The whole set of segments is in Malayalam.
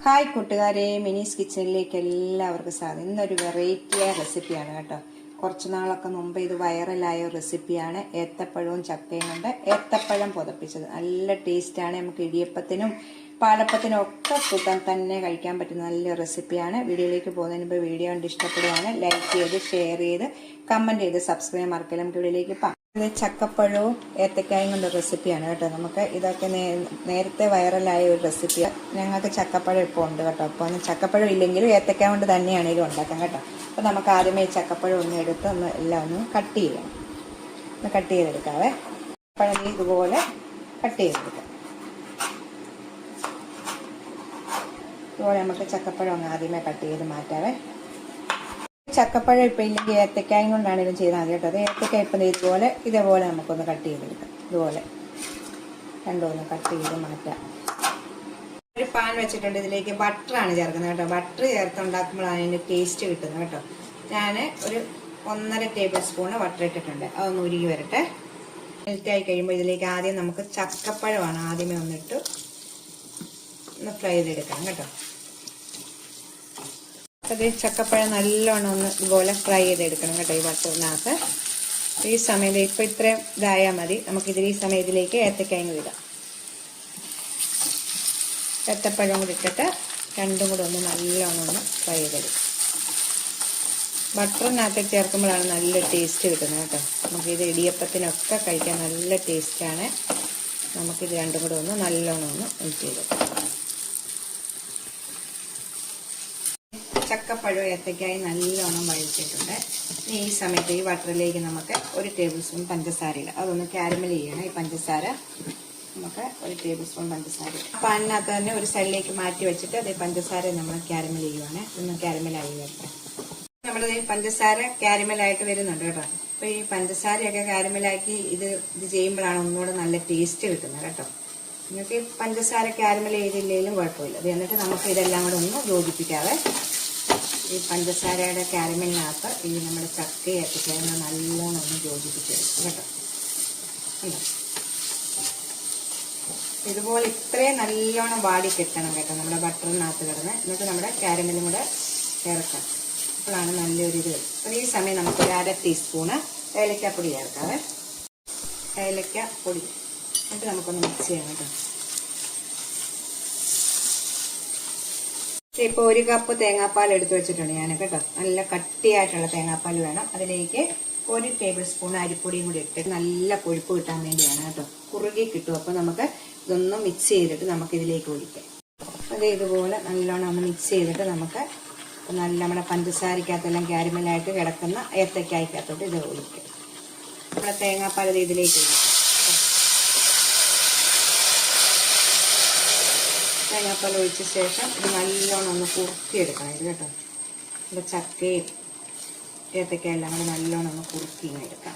ഹായ് കൂട്ടുകാരെ, മിനീസ് കിച്ചണിലേക്ക് എല്ലാവർക്കും സ്വാഗതം. ഇന്നൊരു വെറൈറ്റിയായ റെസിപ്പിയാണ് കേട്ടോ. കുറച്ച് നാളൊക്കെ മുമ്പ് ഇത് വൈറലായ റെസിപ്പിയാണ്. ഏത്തപ്പഴവും ചക്കയും കൊണ്ട് ഏത്തപ്പഴം പുതപ്പിച്ചത്. നല്ല ടേസ്റ്റാണ്. നമുക്ക് ഇടിയപ്പത്തിനും പാലപ്പത്തിനും ഒക്കെ കൂട്ടാൻ തന്നെ കഴിക്കാൻ പറ്റുന്ന നല്ല റെസിപ്പിയാണ്. വീഡിയോയിലേക്ക് പോകുന്നതിന് മുമ്പ് വീഡിയോ കണ്ട് ഇഷ്ടപ്പെടുകയാണ് ലൈക്ക് ചെയ്ത് ഷെയർ ചെയ്ത് കമൻറ്റ് ചെയ്ത് സബ്സ്ക്രൈബ് മറക്കലും. നമുക്ക് വീഡിയോയിലേക്ക് പോകാം. ഇത് ചക്കപ്പഴവും ഏത്തക്കായും കൊണ്ട് റെസിപ്പിയാണ് കേട്ടോ. നമുക്ക് ഇതൊക്കെ നേരത്തെ വൈറലായ ഒരു റെസിപ്പിയാണ്. ഞങ്ങൾക്ക് ചക്കപ്പഴം ഇപ്പോൾ ഉണ്ട് കേട്ടോ. അപ്പോൾ ചക്കപ്പഴം ഇല്ലെങ്കിലും ഏത്തക്കായ കൊണ്ട് തന്നെയാണെങ്കിലും ഉണ്ടാക്കാം കേട്ടോ. അപ്പോൾ നമുക്ക് ആദ്യമേ ചക്കപ്പഴം ഒന്ന് എടുത്ത് എല്ലാം ഒന്ന് കട്ട് ചെയ്യണം. ഒന്ന് കട്ട് ചെയ്തെടുക്കാവേ. പഴം ഇതുപോലെ കട്ട് ചെയ്തെടുക്കാം. ഇതുപോലെ നമുക്ക് ചക്കപ്പഴം ഒന്ന് ആദ്യമേ കട്ട് ചെയ്ത് മാറ്റാവേ. ചക്കപ്പഴം ഇപ്പം ഇല്ലെങ്കിൽ ഏത്തക്കായും കൊണ്ടാണെങ്കിലും ചെയ്താൽ മതി കേട്ടോ. അത് ഏത്തക്കായ ഇപ്പം ഇതേപോലെ നമുക്കൊന്ന് കട്ട് ചെയ്തെടുക്കാം. ഇതുപോലെ രണ്ടൊന്ന് കട്ട് ചെയ്ത് മാറ്റാം. ഒരു പാൻ വെച്ചിട്ടുണ്ട്. ഇതിലേക്ക് ബട്ടറാണ് ചേർക്കുന്നത് കേട്ടോ. ബട്ടർ ചേർത്തുണ്ടാക്കുമ്പോഴാണ് അതിൻ്റെ ടേസ്റ്റ് കിട്ടുന്നത് കേട്ടോ. ഞാൻ ഒരു 1.5 ടേബിൾ സ്പൂണ് ബട്ടർ ഇട്ടിട്ടുണ്ട്. അതൊന്ന് ഉരുകി വരട്ടെ. മെൽറ്റായി കഴിയുമ്പോൾ ഇതിലേക്ക് ആദ്യം നമുക്ക് ചക്കപ്പഴമാണ് ആദ്യമേ ഒന്ന് ഫ്രൈ ചെയ്തെടുക്കണം കേട്ടോ. അത് ചക്കപ്പഴം നല്ലോണം ഒന്ന് ഇതുപോലെ ഫ്രൈ ചെയ്തെടുക്കണം കേട്ടോ ഈ ബട്ടറിനകത്ത്. ഈ സമയത്ത് ഇപ്പം ഇത്രയും ഇതായാൽ മതി. നമുക്കിതിൽ ഈ സമയം ഇതിലേക്ക് ഏത്തക്കായും കൂടി ഇടാം. ഏത്തപ്പഴം കൂടി ഇട്ടിട്ട് രണ്ടും കൂടെ ഒന്ന് നല്ലോണം ഒന്ന് ഫ്രൈ ചെയ്തെടുക്കും. ബട്ടറിനകത്ത് ചേർക്കുമ്പോഴാണ് നല്ല ടേസ്റ്റ് കിട്ടുന്നത് കേട്ടോ. നമുക്കിത് ഇടിയപ്പത്തിനൊക്കെ കഴിക്കാൻ നല്ല ടേസ്റ്റാണ്. നമുക്കിത് രണ്ടും കൂടെ ഒന്ന് നല്ലോണം ഒന്ന് മിക്സ് ചെയ്തെടുക്കാം. ചക്കപ്പഴം ഏത്തക്കായി നല്ലോണം വഴിച്ചിട്ടുണ്ട്. ഈ സമയത്ത് ഈ ബട്ടറിലേക്ക് നമുക്ക് 1 ടേബിൾ സ്പൂൺ പഞ്ചസാര ഇടാം. അതൊന്ന് കാരമൽ ചെയ്യണം. ഈ പഞ്ചസാര നമുക്ക് 1 ടേബിൾ സ്പൂൺ പഞ്ചസാര പാനിനകത്ത് തന്നെ ഒരു സൈഡിലേക്ക് മാറ്റി വെച്ചിട്ട് അത് പഞ്ചസാര നമ്മൾ കാരമൽ ചെയ്യുവാണ്. ഒന്ന് കാരമലായി വരട്ടെ. നമ്മുടെ ഈ പഞ്ചസാര കാരമലായിട്ട് വരുന്നുണ്ട് കേട്ടോ. അപ്പോൾ ഈ പഞ്ചസാരയൊക്കെ കാരമലാക്കി ഇത് ചെയ്യുമ്പോഴാണ് ഒന്നുകൂടെ നല്ല ടേസ്റ്റ് കിട്ടുന്നത് കേട്ടോ. നിങ്ങൾക്ക് ഈ പഞ്ചസാര കാരമൽ ചെയ്തില്ലെങ്കിലും കുഴപ്പമില്ല. അത് എന്നിട്ട് നമുക്ക് ഇതെല്ലാം കൂടെ ഒന്ന് യോജിപ്പിക്കാതെ ഈ പഞ്ചസാരയുടെ കാരമലിനകത്ത് ഈ നമ്മുടെ ചക്കയും ഏത്തക്കായും നല്ലോണം ഒന്ന് യോജിപ്പിച്ചെടുക്കും കേട്ടോ. ഇതുപോലെ ഇത്രയും നല്ലോണം വാടി കിട്ടണം കേട്ടോ നമ്മുടെ ബട്ടറിനകത്ത് കിടന്ന്. എന്നിട്ട് നമ്മുടെ കാരമലും കൂടെ ചേർക്കാം. അപ്പോഴാണ് നല്ലൊരു ഇത്. അപ്പോൾ ഈ സമയം നമുക്ക് 1/2 ടീസ്പൂണ് ഏലക്കാപ്പൊടി ചേർക്കാവേ. ഏലക്കാപ്പൊടി എന്നിട്ട് നമുക്കൊന്ന് മിക്സ് ചെയ്യാം കേട്ടോ. ഇപ്പോൾ 1 കപ്പ് തേങ്ങാപ്പാൽ എടുത്തു വെച്ചിട്ടുണ്ട് ഞാൻ കേട്ടോ. നല്ല കട്ടിയായിട്ടുള്ള തേങ്ങാപ്പാൽ വേണം. അതിലേക്ക് 1 ടേബിൾ സ്പൂൺ അരിപ്പൊടിയും കൂടി ഇട്ട് നല്ല കൊഴുപ്പ് കിട്ടാൻ വേണ്ടിയാണ് കേട്ടോ. കുറുകി കിട്ടും. അപ്പോൾ നമുക്ക് ഇതൊന്ന് മിക്സ് ചെയ്തിട്ട് നമുക്ക് ഇതിലേക്ക് ഒഴിക്കാം. അത് ഇതുപോലെ നല്ലോണം ഒന്ന് മിക്സ് ചെയ്തിട്ട് നമുക്ക് നല്ല നമ്മുടെ പഞ്ചസാരക്കകത്തെല്ലാം കാരമലായിട്ട് കിടക്കുന്ന ഏത്തക്കായ്ക്കകത്തോട്ട് ഇത് ഒഴിക്കാം. നമ്മുടെ തേങ്ങാപ്പാൽ ഇതിലേക്ക് ഒഴിക്കാം. തേങ്ങാപ്പാൽ ഒഴിച്ച ശേഷം ഇത് നല്ലോണം ഒന്ന് കുറുക്കിയെടുക്കണം ഇത് കേട്ടോ. ഇവിടെ ചക്കയും ഏത്തക്കയും എല്ലാം കൂടെ നല്ലോണം ഒന്ന് കുറുക്കി എടുക്കാം.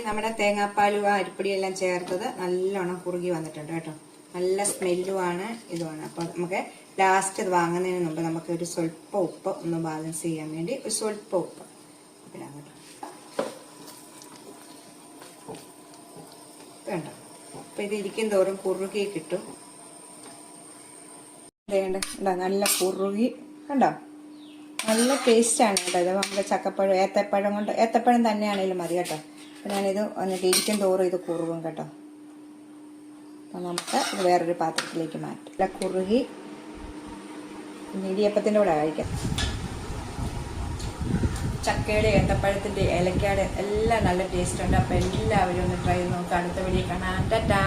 നമ്മുടെ തേങ്ങാപ്പാലും അരിപ്പൊടിയും എല്ലാം ചേർത്തത് നല്ലോണം കുറുകി വന്നിട്ടുണ്ട് കേട്ടോ. നല്ല സ്മെല്ലുമാണ് ഇതുമാണ്. അപ്പോൾ നമുക്ക് ലാസ്റ്റ് ഇത് വാങ്ങുന്നതിന് മുമ്പ് നമുക്ക് ഒരു സ്വല്പം ഉപ്പ് ഒന്ന് ബാലൻസ് ചെയ്യാൻ വേണ്ടി ഒരു സ്വല്പം ഉപ്പ് ഇടാം കേട്ടോ. വേണ്ട. അപ്പം ഇത് ഇരിക്കും തോറും കുറുകി കിട്ടും. നല്ല കുറുകി കണ്ടോ. നല്ല ടേസ്റ്റാണ് കേട്ടോ. ഇത് നമ്മുടെ ചക്കപ്പഴം ഏത്തപ്പഴം തന്നെയാണെങ്കിലും മതി കേട്ടോ. അപ്പം ഞാനിത് വന്നിട്ട് ഇരിക്കും തോറും ഇത് കുറുകും കേട്ടോ. അപ്പം നമുക്ക് ഇത് വേറൊരു പാത്രത്തിലേക്ക് മാറ്റും. നല്ല കുറുകി ഇടിയപ്പത്തിൻ്റെ കൂടെ കഴിക്കാം. ചക്കയുടെ ഏത്തപ്പഴത്തിൻ്റെ ഏലക്കയുടെ എല്ലാം നല്ല ടേസ്റ്റ് ഉണ്ട്. അപ്പം എല്ലാവരും ഒന്ന് ട്രൈ ചെയ്ത് നോക്കാം. അടുത്ത വീഡിയോ കാണാം. ടാറ്റാ.